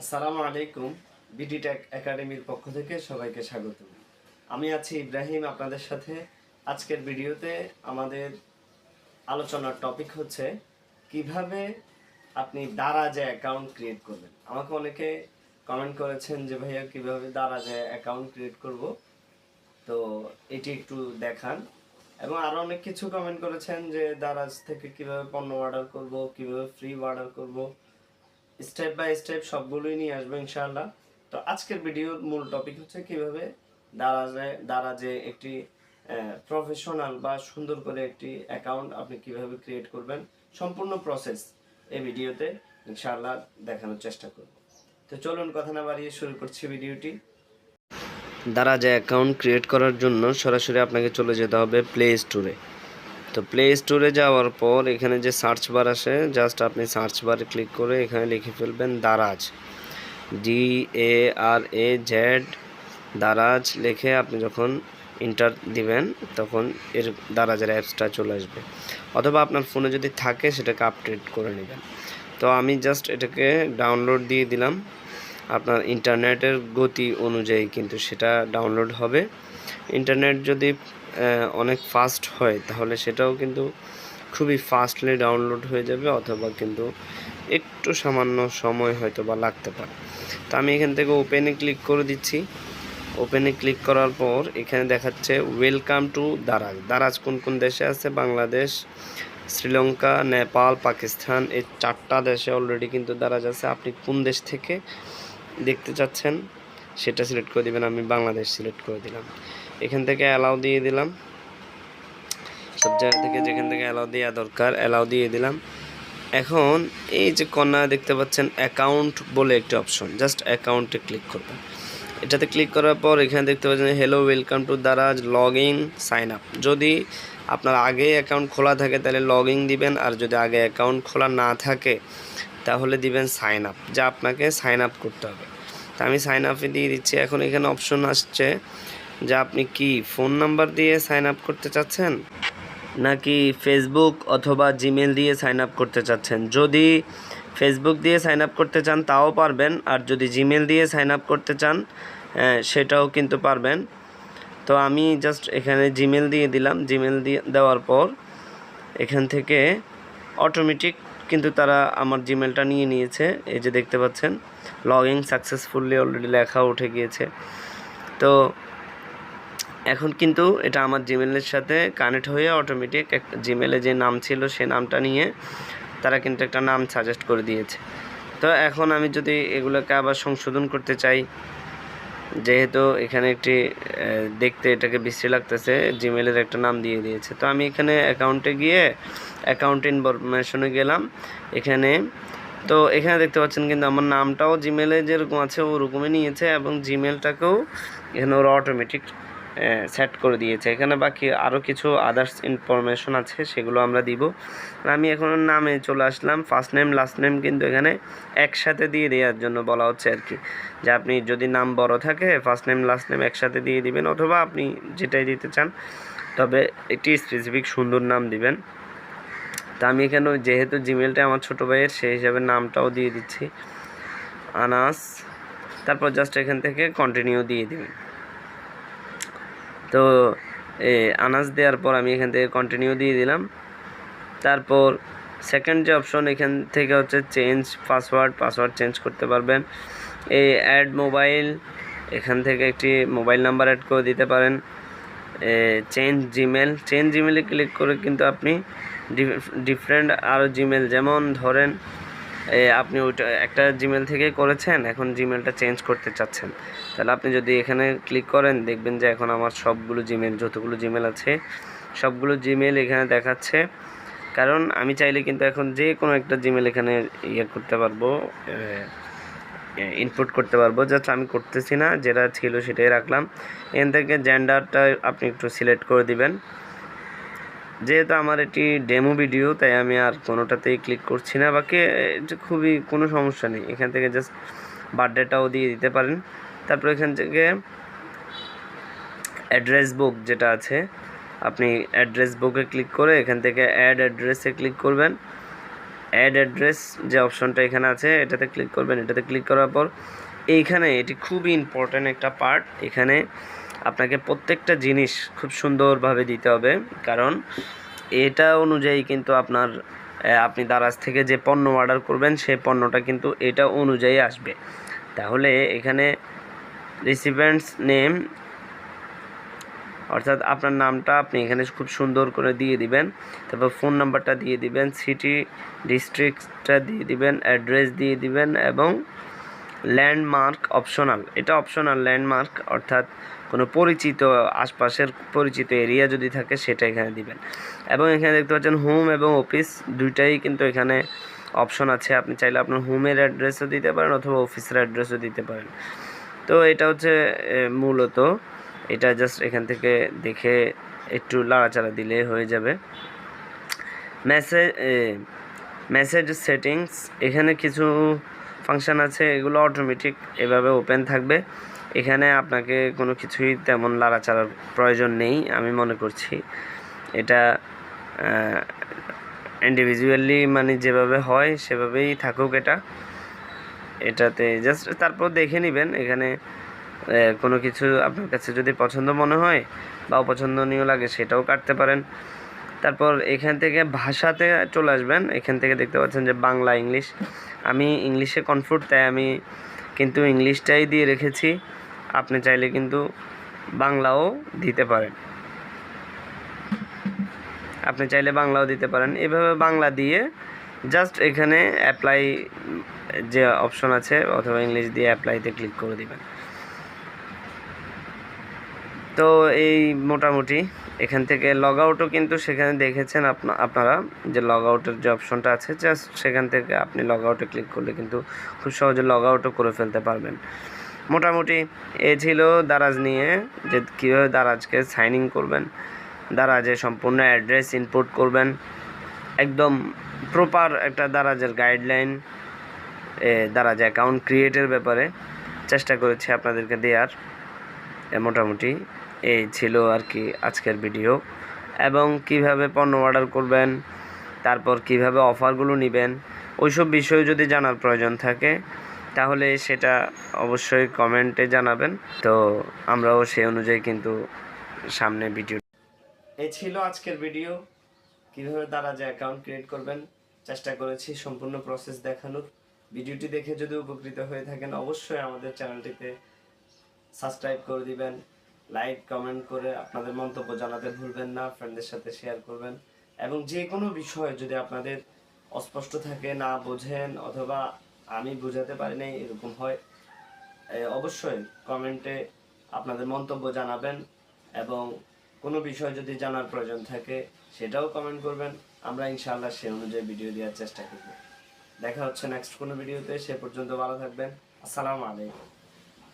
আসসালামু আলাইকুম। BD take একাডেমির পক্ষ থেকে সবাইকে স্বাগত। আমি আছি ইব্রাহিম আপনাদের সাথে। আজকের ভিডিওতে আমাদের আলোচনার টপিক হচ্ছে কিভাবে আপনি দারাজে অ্যাকাউন্ট ক্রিয়েট করবেন। আমাকে অনেকে কমেন্ট করেছেন যে ভাইয়া কিভাবে দারাজে অ্যাকাউন্ট ক্রিয়েট করব, তো এটি একটু দেখান। এবং আরো অনেক কিছু কমেন্ট করেছেন যে দারাজ থেকে কিভাবে পণ্য অর্ডার করব, কিভাবে ফ্রি অর্ডার করব, স্টেপ বাই স্টেপ সবগুলোই নিয়ে আসবো ইনশাআল্লাহ। তো আজকের ভিডিওর মূল টপিক হচ্ছে কিভাবে দারাজে একটি প্রফেশনাল বা সুন্দর করে একটি অ্যাকাউন্ট আপনি কিভাবে ক্রিয়েট করবেন, সম্পূর্ণ প্রসেস এই ভিডিওতে ইনশাআল্লাহ দেখানোর চেষ্টা করব। তো চলুন কথা না বাড়িয়ে শুরু করছি ভিডিওটি। দারাজে অ্যাকাউন্ট ক্রিয়েট করার জন্য সরাসরি আপনাকে চলে যেতে হবে প্লে স্টোরে। তো প্লে স্টোরে যাওয়ার পর এখানে যে সার্চ বার আসে, জাস্ট আপনি সার্চ বারে ক্লিক করে এখানে লিখে ফেলবেন দারাজ, DARAZ, দারাজ লিখে আপনি যখন ইন্টার দিবেন তখন এর দারাজের অ্যাপসটা চলে আসবে, অথবা আপনার ফোনে যদি থাকে সেটাকে আপডেট করে নেবেন। তো আমি জাস্ট এটাকে ডাউনলোড দিয়ে দিলাম। আপনার ইন্টারনেটের গতি অনুযায়ী কিন্তু সেটা ডাউনলোড হবে। ইন্টারনেট যদি অনেক ফাস্ট হয় তাহলে সেটাও কিন্তু খুবই ফাস্টলি ডাউনলোড হয়ে যাবে, অথবা কিন্তু একটু সামান্য সময় হয়তো বা লাগতে পারে। তো আমি এখান থেকে ওপেনে ক্লিক করে দিচ্ছি। ওপেনে ক্লিক করার পর এখানে দেখাচ্ছে ওয়েলকাম টু দারাজ। দারাজ কোন কোন দেশে আছে? বাংলাদেশ, শ্রীলঙ্কা, নেপাল, পাকিস্তান, এই 4টা দেশে অলরেডি কিন্তু দারাজ আছে। আপনি কোন দেশ থেকে দেখতে চাচ্ছেন সেটা সিলেক্ট করে দিবেন। আমি বাংলাদেশ সিলেক্ট করে দিলাম। এখান থেকে অ্যালাউ দিয়ে দিলাম। সব জায়গা থেকে যেখান থেকে অ্যালাউ দেওয়া দরকার অ্যালাউ দিয়ে দিলাম। এখন এই যে কর্নার দেখতে পাচ্ছেন অ্যাকাউন্ট বলে একটি অপশন, জাস্ট অ্যাকাউন্টে ক্লিক করবেন। এটাতে ক্লিক করার পর এখানে দেখতে পাচ্ছেন hello welcome to Daraz, log in, sign up. যদি আপনার আগে অ্যাকাউন্ট খোলা থাকে তাহলে লগ ইন দিবেন, আর যদি আগে অ্যাকাউন্ট খোলা না থাকে তাহলে দিবেন সাইন আপ, যা আপনাকে সাইন আপ করতে হবে। তা আমি সাইন আপে দিয়ে দিচ্ছি। এখন এখানে অপশন আসছে যে আপনি কি ফোন নাম্বার দিয়ে সাইন আপ করতে চাচ্ছেন নাকি ফেসবুক অথবা জিমেল দিয়ে সাইন আপ করতে চাচ্ছেন। যদি ফেসবুক দিয়ে সাইন আপ করতে চান তাও পারবেন, আর যদি জিমেল দিয়ে সাইন আপ করতে চান সেটাও কিন্তু পারবেন। তো আমি জাস্ট এখানে জিমেল দিয়ে দিলাম। জিমেল দিয়ে দেওয়ার পর এখান থেকে অটোমেটিক কিন্তু তারা আমার জিমেলটা নিয়ে নিয়েছে। এই যে দেখতে পাচ্ছেন লগ ইন সাকসেসফুলি অলরেডি লেখা উঠে গিয়েছে। তো এখন কিন্তু এটা আমার জিমেলের সাথে কানেক্ট হয়ে অটোমেটিক জিমেলে যে নাম ছিল সে নামটা নিয়ে তারা কিন্তু একটা নাম সাজেস্ট করে দিয়েছে। তো এখন আমি যদি এগুলোকে আবার সংশোধন করতে চাই, যেহেতু এখানে একটি দেখতে এটাকে বিশ্রী লাগতেছে, জিমেলের একটা নাম দিয়ে দিয়েছে। তো আমি এখানে অ্যাকাউন্টে গিয়ে অ্যাকাউন্ট ইনফরমেশনে গেলাম। এখানে দেখতে পাচ্ছেন কিন্তু আমার নামটাও জিমেলে যেরকম আছে ওরকমই নিয়েছে, এবং জিমেলটাকেও এখানে ওরা অটোমেটিক সেট করে দিয়েছে। এখানে বাকি আরও কিছু আদার্স ইনফরমেশন আছে, সেগুলো আমরা দিব। আমি এখন নামে চলে আসলাম। ফার্স্ট নেম লাস্ট নেম কিন্তু এখানে একসাথে দিয়ে দেওয়ার জন্য বলা হচ্ছে আর কি, যে আপনি যদি নাম বড় থাকে ফার্স্ট নেম লাস্ট নেম একসাথে দিয়ে দিবেন, অথবা আপনি যেটাই দিতে চান, তবে একটি স্পেসিফিক সুন্দর নাম দিবেন। তা আমি এখানে যেহেতু জিমেলটা আমার ছোটো ভাইয়ের, সেই হিসাবে নামটাও দিয়ে দিচ্ছি আনাস। তারপর জাস্ট এখান থেকে কন্টিনিউ দিয়ে দিবেন। তো আনাস দেওয়ার পর আমি এখান থেকে কন্টিনিউ দিয়ে দিলাম। তারপর সেকেন্ড যে অপশন এখান থেকে হচ্ছে চেঞ্জ পাসওয়ার্ড চেঞ্জ করতে পারবেন। এই অ্যাড মোবাইল, এখান থেকে একটি মোবাইল নাম্বার অ্যাড করে দিতে পারেন। চেঞ্জ জিমেলে ক্লিক করে কিন্তু আপনি ডিফারেন্ট আরও জিমেল, যেমন ধরেন আপনি ওইটা একটা জিমেল থেকেই করেছেন, এখন জিমেলটা চেঞ্জ করতে চাচ্ছেন, তাহলে আপনি যদি এখানে ক্লিক করেন দেখবেন যে এখন আমার সবগুলো জিমেল, যতগুলো জিমেল আছে সবগুলো জিমেল এখানে দেখাচ্ছে। কারণ আমি চাইলে কিন্তু এখন যে কোনো একটা জিমেল এখানে করতে পারবো, ইনপুট করতে পারবো। জাস্ট আমি করতেছি না, যেটা ছিল সেটাই রাখলাম। এখান থেকে জেন্ডারটা আপনি একটু সিলেক্ট করে দিবেন। যেহেতু আমার এটি ডেমো ভিডিও তাই আমি আর কোনোটাতেই ক্লিক করছি না, বাকি খুবই কোনো সমস্যা নেই। এখান থেকে জাস্ট বার্থডেটাও দিয়ে দিতে পারেন। তারপর এখান থেকে অ্যাড্রেস বুক যেটা আছে, আপনি অ্যাড্রেস বুকে ক্লিক করে এখান থেকে অ্যাড অ্যাড্রেসে ক্লিক করবেন। অ্যাড অ্যাড্রেস যে অপশনটা এখানে আছে এটাতে ক্লিক করবেন। এটাতে ক্লিক করার পর এইখানে এটি খুবই ইম্পর্ট্যান্ট একটা পার্ট, এখানে আপনাকে প্রত্যেকটা জিনিস খুব সুন্দরভাবে দিতে হবে, কারণ এটা অনুযায়ী কিন্তু আপনি দারাজ থেকে যে পণ্য অর্ডার করবেন সেই পণ্যটা কিন্তু এটা অনুযায়ী আসবে। তাহলে এখানে রিসিভেন্টস নেম অর্থাৎ আপনার নামটা আপনি এখানে খুব সুন্দর করে দিয়ে দিবেন, তারপর ফোন নাম্বারটা দিয়ে দিবেন, সিটি ডিস্ট্রিক্টটা দিয়ে দিবেন, অ্যাড্রেস দিয়ে দিবেন এবং ল্যান্ডমার্ক অপশনাল, এটা অপশনাল ল্যান্ডমার্ক অর্থাৎ কোনো পরিচিত আশপাশের পরিচিত এরিয়া যদি থাকে সেটা এখানে দিবেন। এবং এখানে দেখতে পাচ্ছেন হোম এবং অফিস দুইটাই কিন্তু এখানে অপশন আছে, আপনি চাইলে আপনার হোমের অ্যাড্রেসও দিতে পারেন অথবা অফিসের অ্যাড্রেসও দিতে পারেন। তো এটা হচ্ছে মূলত এটা জাস্ট এখান থেকে দেখে একটু লাড়াচাড়া দিলে হয়ে যাবে। মেসেজ সেটিংস, এখানে কিছু ফাংশান আছে, এগুলো অটোমেটিক এভাবে ওপেন থাকবে, এখানে আপনাকে কোনো কিছুই তেমন লাড়াচাড়ার প্রয়োজন নেই আমি মনে করছি। এটা ইন্ডিভিজুয়ালি মানে যেভাবে হয় সেভাবেই থাকুক এটাতে জাস্ট তারপর দেখে নেবেন। এখানে কোনো কিছু আপনার কাছে যদি পছন্দ মনে হয় বা অপছন্দনীয় লাগে সেটাও কাটতে পারেন। তারপর এখান থেকে ভাষাতে চলে আসবেন, এখান থেকে দেখতে পাচ্ছেন যে বাংলা ইংলিশ, আমি ইংলিশে কমফোর্ট তাই আমি কিন্তু ইংলিশটাই দিয়ে রেখেছি, আপনি চাইলে কিন্তু বাংলাও দিতে পারেন, এভাবে বাংলা দিয়ে জাস্ট এখানে অ্যাপ্লাই যে অপশন আছে অথবা ইংলিশ দিয়ে অ্যাপ্লাইতে ক্লিক করে দিবেন। তো এই মোটামুটি এখান থেকে লগ আউটও কিন্তু সেখানে দেখেছেন আপনারা যে লগ আউটের যে অপশনটা আছে, জাস্ট সেখান থেকে আপনি লগ আউটে ক্লিক করলে কিন্তু খুব সহজে লগ আউটও করে ফেলতে পারবেন। মোটামুটি এ ছিল দারাজ নিয়ে, যে কীভাবে দারাজকে সাইন ইন করবেন, দারাজে সম্পূর্ণ অ্যাড্রেস ইনপুট করবেন, একদম প্রপার একটা দারাজের গাইডলাইন দারাজ অ্যাকাউন্ট ক্রিয়েটের ব্যাপারে চেষ্টা করেছি আপনাদেরকে দেওয়ার। মোটামুটি এই ছিল আর কি আজকের ভিডিও, এবং কিভাবে পণ্য অর্ডার করবেন, তারপর কিভাবে অফারগুলো নেবেন, ওইসব বিষয় যদি জানার প্রয়োজন থাকে তাহলে সেটা অবশ্যই কমেন্টে জানাবেন, তো আমরাও সেই অনুযায়ী কিন্তু সামনে ভিডিও। এই ছিল আজকের ভিডিও, কিভাবে দারাজে অ্যাকাউন্ট ক্রিয়েট করবেন চেষ্টা করেছি সম্পূর্ণ প্রসেস দেখানোর। ভিডিওটি দেখে যদি উপকৃত হয়ে থাকেন অবশ্যই আমাদের চ্যানেলটিতে সাবস্ক্রাইব করে দিবেন, লাইক কমেন্ট করে আপনাদের মন্তব্য জানাতে ভুলবেন না, ফ্রেন্ডদের সাথে শেয়ার করবেন। এবং যে কোনো বিষয় যদি আপনাদের অস্পষ্ট থাকে, না বোঝেন অথবা আমি বোঝাতে পারি নাই এরকম হয়, অবশ্যই কমেন্টে আপনাদের মন্তব্য জানাবেন, এবং কোনো বিষয় যদি জানার প্রয়োজন থাকে সেটাও কমেন্ট করবেন, আমরা ইনশাআল্লাহ সে অনুযায়ী ভিডিও দেওয়ার চেষ্টা করব। দেখা হচ্ছে নেক্সট কোনো ভিডিওতে, সে পর্যন্ত ভালো থাকবেন। আসসালামু আলাইকুম।